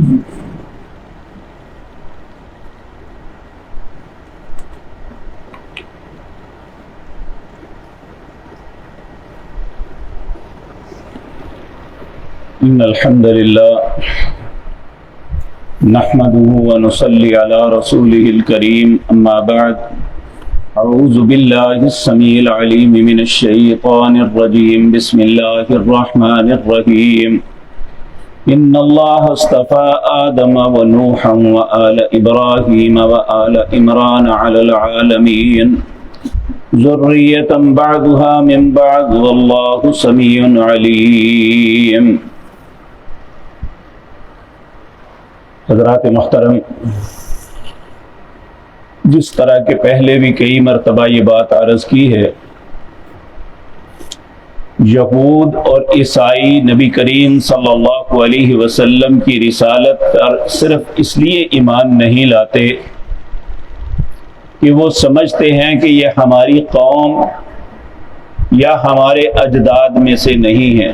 إن الحمد لله نحمده ونصلي على رسوله الكريم أما بعد أعوذ بالله السميع العليم من الشيطان الرجيم بسم الله الرحمن الرحيم إن الله اصطفى آدم ونوحا وآل إبراهيم وآل عمران على العالمين ذرية بعضها من بعض والله سميع عليم۔ حضرات محترم، جس طرح کے پہلے بھی کئی مرتبہ یہ بات عرض کی ہے، یہود اور عیسائی نبی کریم صلی اللہ علیہ وسلم کی رسالت پر صرف اس لیے ایمان نہیں لاتے کہ وہ سمجھتے ہیں کہ یہ ہماری قوم یا ہمارے اجداد میں سے نہیں ہے۔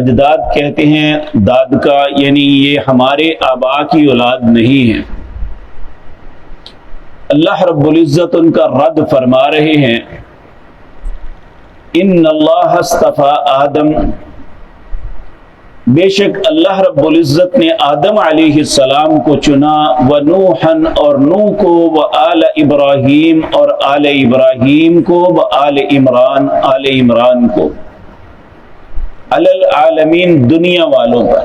اجداد کہتے ہیں داد کا، یعنی یہ ہمارے آبا کی اولاد نہیں ہے۔ اللہ رب العزت ان کا رد فرما رہے ہیں، ان اللہ اصطفى آدم، بے شک اللہ رب العزت نے آدم علیہ السلام کو چنا، ونوحن اور نوح کو، وآل ابراہیم اور آل ابراہیم کو، وآل عمران آل عمران کو، علی العالمین دنیا والوں پر۔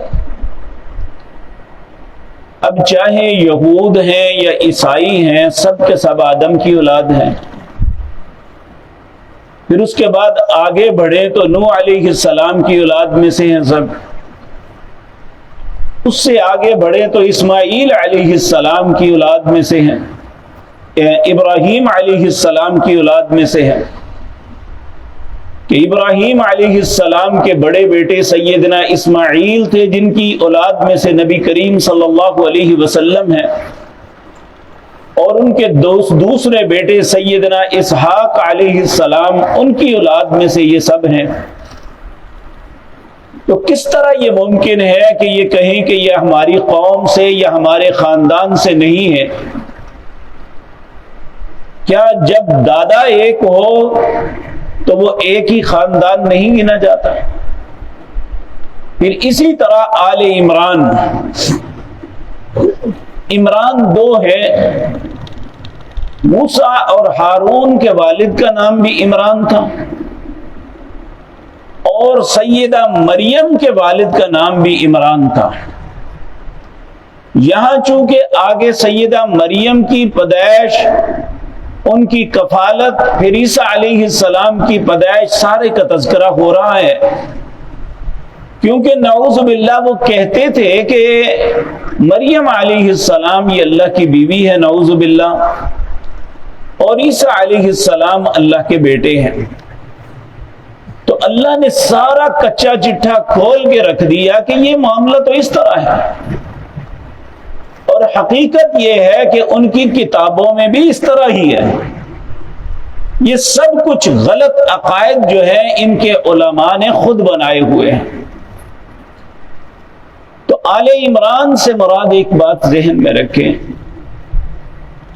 اب چاہے یہود ہیں یا عیسائی ہیں، سب کے سب آدم کی اولاد ہیں۔ پھر اس کے بعد آگے بڑھے تو نوح علیہ السلام کی اولاد میں سے ہیں سب، اس سے آگے بڑھے تو اسماعیل علیہ السلام کی اولاد میں سے ہیں، ابراہیم علیہ السلام کی اولاد میں سے ہیں، کہ ابراہیم علیہ السلام کے بڑے بیٹے سیدنا اسماعیل تھے، جن کی اولاد میں سے نبی کریم صلی اللہ علیہ وسلم ہیں، اور ان کے دوسرے بیٹے سیدنا اسحاق علیہ السلام، ان کی اولاد میں سے یہ سب ہیں۔ تو کس طرح یہ ممکن ہے کہ یہ کہیں کہ یہ ہماری قوم سے یا ہمارے خاندان سے نہیں ہے؟ کیا جب دادا ایک ہو تو وہ ایک ہی خاندان نہیں گنا جاتا؟ پھر اسی طرح آل عمران، عمران دو ہے، موسیٰ اور ہارون کے والد کا نام بھی عمران تھا، اور سیدہ مریم کے والد کا نام بھی عمران تھا۔ یہاں چونکہ آگے سیدہ مریم کی پیدائش، ان کی کفالت، پھر عیسیٰ علیہ السلام کی پیدائش، سارے کا تذکرہ ہو رہا ہے، کیونکہ نعوذ باللہ وہ کہتے تھے کہ مریم علیہ السلام یہ اللہ کی بیوی ہے، نعوذ باللہ، اور عیسیٰ علیہ السلام اللہ کے بیٹے ہیں۔ تو اللہ نے سارا کچا چٹھا کھول کے رکھ دیا کہ یہ معاملہ تو اس طرح ہے، اور حقیقت یہ ہے کہ ان کی کتابوں میں بھی اس طرح ہی ہے۔ یہ سب کچھ غلط عقائد جو ہے ان کے علماء نے خود بنائے ہوئے ہیں۔ تو آل عمران سے مراد ایک بات ذہن میں رکھیں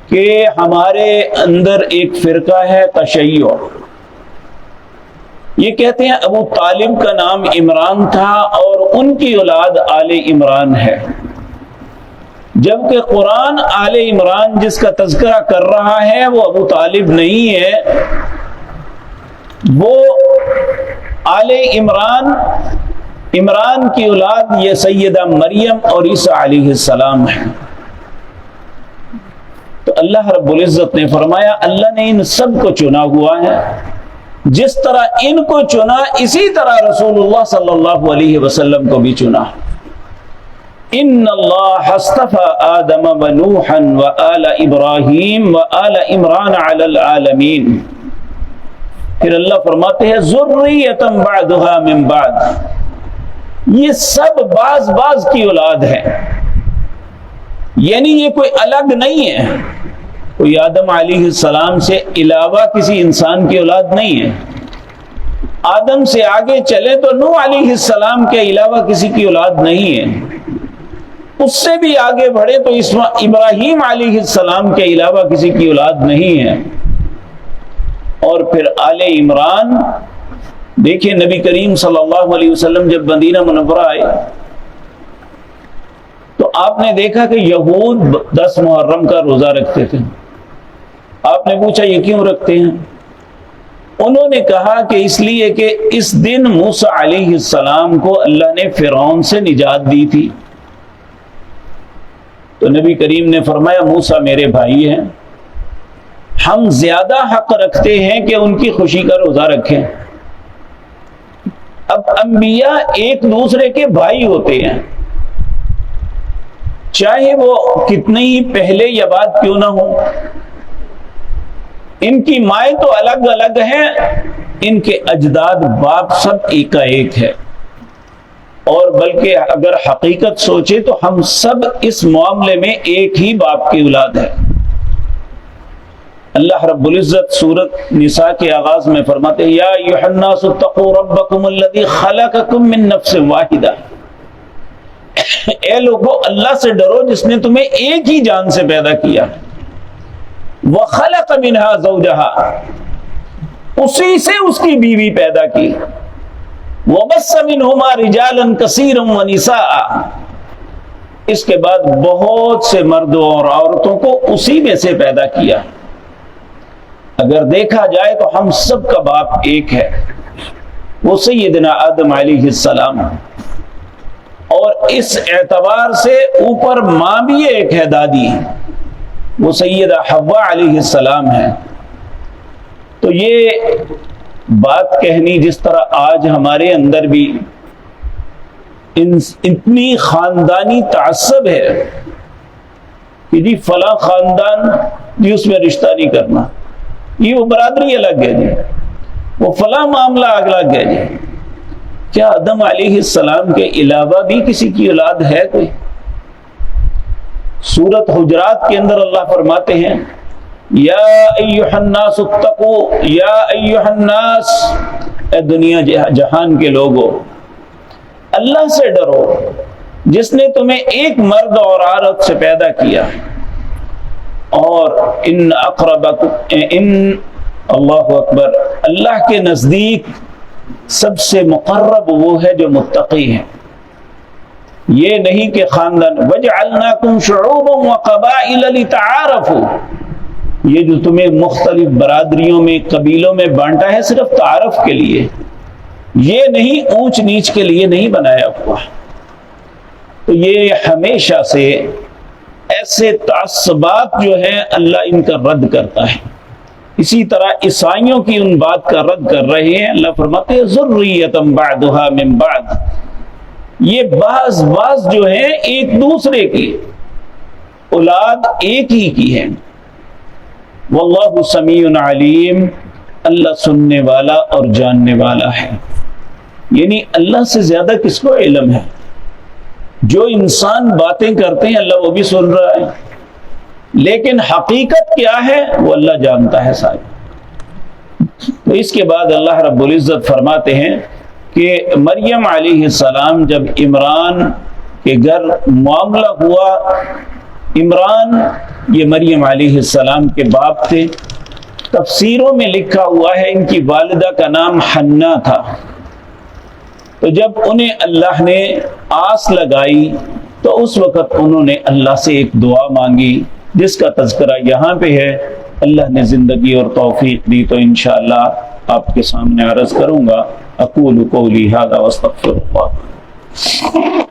کہ ہمارے اندر ایک فرقہ ہے تشیع، یہ کہتے ہیں ابو طالب کا نام عمران تھا اور ان کی اولاد آل عمران ہے، جبکہ قرآن آل عمران جس کا تذکرہ کر رہا ہے وہ ابو طالب نہیں ہے، وہ آل عمران، عمران کی اولاد یہ سیدہ مریم اور عیسیٰ علیہ السلام ہے۔ تو اللہ رب العزت نے فرمایا اللہ نے ان سب کو چنا ہوا ہے، جس طرح ان کو چنا اسی طرح رسول اللہ صلی اللہ علیہ وسلم کو بھی چنا۔ ان اللہ اصطفى آدم ونوحا وآل ابراہیم وآل عمران علی العالمین۔ پھر اللہ فرماتے ہیں ذریۃ بعضها من بعض، یہ سب بعض کی اولاد ہے، یعنی یہ کوئی الگ نہیں ہے، کوئی آدم علیہ السلام سے علاوہ کسی انسان کی اولاد نہیں ہے۔ آدم سے آگے چلے تو نوح علیہ السلام کے علاوہ کسی کی اولاد نہیں ہے، اس سے بھی آگے بڑھے تو ابراہیم علیہ السلام کے علاوہ کسی کی اولاد نہیں ہے. اور پھر آل عمران دیکھیں، نبی کریم صلی اللہ علیہ وسلم جب مدینہ منورہ آئے تو آپ نے دیکھا کہ یہود 10 محرم کا روزہ رکھتے تھے. آپ نے پوچھا یہ کیوں رکھتے ہیں؟ انہوں نے کہا کہ اس لیے کہ اس دن موسیٰ علیہ السلام کو اللہ نے فرعون سے نجات دی تھی. تو نبی کریم نے فرمایا موسیٰ میرے بھائی ہیں، ہم زیادہ حق رکھتے ہیں کہ ان کی خوشی کا روزہ رکھیں. اب انبیاء ایک دوسرے کے بھائی ہوتے ہیں، چاہے وہ کتنے ہی پہلے یا بعد کیوں نہ ہو. ان کی مائیں تو الگ الگ ہیں، ان کے اجداد باپ سب ایک کا ایک ہے. اور بلکہ اگر حقیقت سوچے تو ہم سب اس معاملے میں ایک ہی باپ کی اولاد ہے. اللہ رب العزت سورۃ نساء کے آغاز میں فرماتے ہیں یا ایھا الناس اتقوا ربکم الذی خلقکم من نفس واحدہ، اے لوگو اللہ سے ڈرو جس نے تمہیں ایک ہی جان سے پیدا کیا. وخلق منها زوجها، اسی سے اس کی بیوی پیدا کی. وبث منهما رجالا كثيرا ونساء، اس کے بعد بہت سے مردوں اور عورتوں کو اسی میں سے پیدا کیا. اگر دیکھا جائے تو ہم سب کا باپ ایک ہے، وہ سیدنا آدم علیہ السلام. اور اس اعتبار سے اوپر ماں بھی ایک ہے، دادی، وہ سیدہ حوا علیہ السلام ہے. تو یہ بات کہنی جس طرح آج ہمارے اندر بھی اتنی خاندانی تعصب ہے کہ جی فلاں خاندان جی اس میں رشتہ نہیں کرنا، یہ وہ برادری الگ ہے جی، وہ فلاں معاملہ الگ ہے جی. کیا آدم علیہ السلام کے علاوہ بھی کسی کی اولاد ہے کوئی؟ سورۃ حجرات کے اندر اللہ فرماتے ہیں یا ایھا الناس اتقوا، یا ایھا الناس، اے دنیا جہان کے لوگوں اللہ سے ڈرو جس نے تمہیں ایک مرد اور عورت سے پیدا کیا. اور ان اللہ اکبر، اللہ کے نزدیک سب سے مقرب وہ ہے جو متقی ہے. یہ نہیں کہ خاندان وَجَعَلْنَاكُمْ شُعُوبًا وَقَبَائِلَ لِتَعَارَفُوا، یہ جو تمہیں مختلف برادریوں میں قبیلوں میں بانٹا ہے صرف تعارف کے لیے، یہ نہیں اونچ نیچ کے لیے نہیں بنایا ہوا. تو یہ ہمیشہ سے ایسے تعصبات جو ہیں اللہ ان کا رد کرتا ہے. اسی طرح عیسائیوں کی ان بات کا رد کر رہے ہیں. اللہ فرماتے ہیں ذُرِّيَّةً بَعْضُهَا مِن بَعْضٍ، یہ بعض جو ہیں ایک دوسرے کی اولاد ایک ہی کی ہے. واللہ سمیع علیم، اللہ سننے والا اور جاننے والا ہے. یعنی اللہ سے زیادہ کس کو علم ہے؟ جو انسان باتیں کرتے ہیں اللہ وہ بھی سن رہا ہے، لیکن حقیقت کیا ہے وہ اللہ جانتا ہے ساری. تو اس کے بعد اللہ رب العزت فرماتے ہیں کہ مریم علیہ السلام جب عمران کے گھر معاملہ ہوا، عمران یہ مریم علیہ السلام کے باپ تھے. تفسیروں میں لکھا ہوا ہے ان کی والدہ کا نام حنا تھا. تو جب انہیں اللہ نے آس لگائی تو اس وقت انہوں نے اللہ سے ایک دعا مانگی جس کا تذکرہ یہاں پہ ہے. اللہ نے زندگی اور توفیق دی تو انشاءاللہ آپ کے سامنے عرض کروں گا. اقول قولی ھذا واستغفر اللہ.